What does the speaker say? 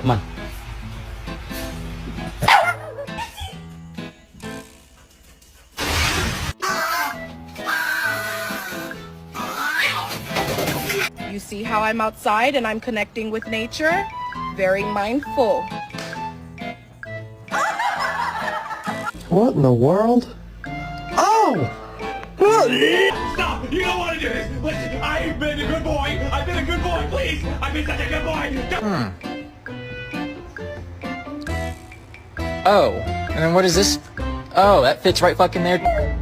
Come on. You see how I'm outside and I'm connecting with nature? Very mindful. What in the world? Oh! Stop! You don't want to do this! Listen, I've been a good boy! I've been a good boy, please! I've been such a good boy! Oh, and then what is this? Oh, that fits right fucking there.